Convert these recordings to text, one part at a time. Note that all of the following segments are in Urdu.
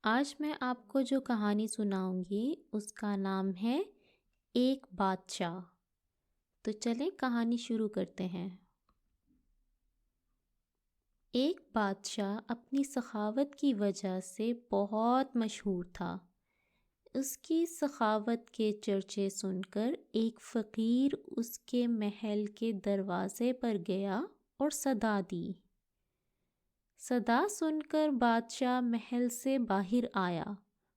آج میں آپ کو جو کہانی سناؤں گی اس کا نام ہے ایک بادشاہ۔ تو چلیں کہانی شروع کرتے ہیں۔ ایک بادشاہ اپنی سخاوت کی وجہ سے بہت مشہور تھا۔ اس کی سخاوت کے چرچے سن کر ایک فقیر اس کے محل کے دروازے پر گیا اور صدا دی۔ صدا سن کر بادشاہ محل سے باہر آیا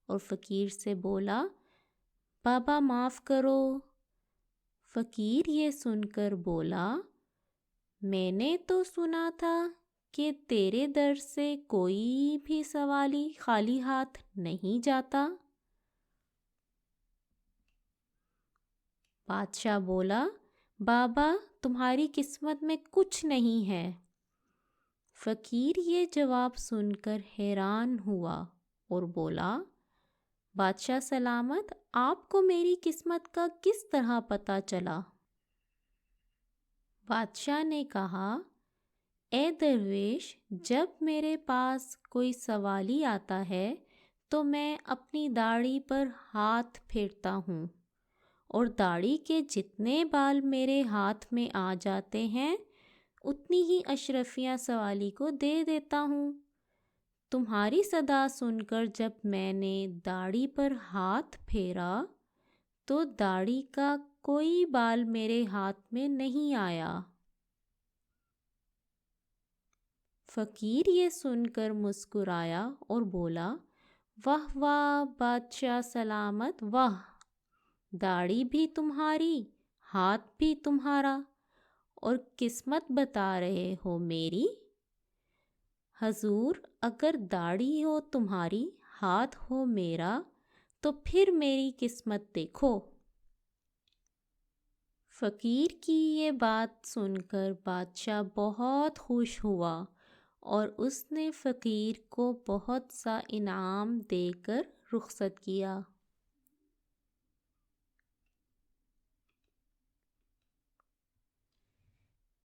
اور فقیر سے بولا، بابا معاف کرو۔ فقیر یہ سن کر بولا، میں نے تو سنا تھا کہ تیرے در سے کوئی بھی سوالی خالی ہاتھ نہیں جاتا۔ بادشاہ بولا، بابا تمہاری قسمت میں کچھ نہیں ہے۔ فقیر یہ جواب سن کر حیران ہوا اور بولا، بادشاہ سلامت، آپ کو میری قسمت کا کس طرح پتہ چلا؟ بادشاہ نے کہا، اے درویش، جب میرے پاس کوئی سوالی آتا ہے تو میں اپنی داڑھی پر ہاتھ پھیرتا ہوں اور داڑھی کے جتنے بال میرے ہاتھ میں آ جاتے ہیں اتنی ہی اشرفیاں سوالی کو دے دیتا ہوں۔ تمہاری صدا سن کر جب میں نے داڑھی پر ہاتھ پھیرا تو داڑھی کا کوئی بال میرے ہاتھ میں نہیں آیا۔ فقیر یہ سن کر مسکرایا اور بولا، واہ واہ بادشاہ سلامت، واہ! داڑھی بھی تمہاری، ہاتھ بھی تمہارا، اور قسمت بتا رہے ہو میری؟ حضور، اگر داڑھی ہو تمہاری، ہاتھ ہو میرا، تو پھر میری قسمت دیکھو۔ فقیر کی یہ بات سن کر بادشاہ بہت خوش ہوا اور اس نے فقیر کو بہت سا انعام دے کر رخصت کیا۔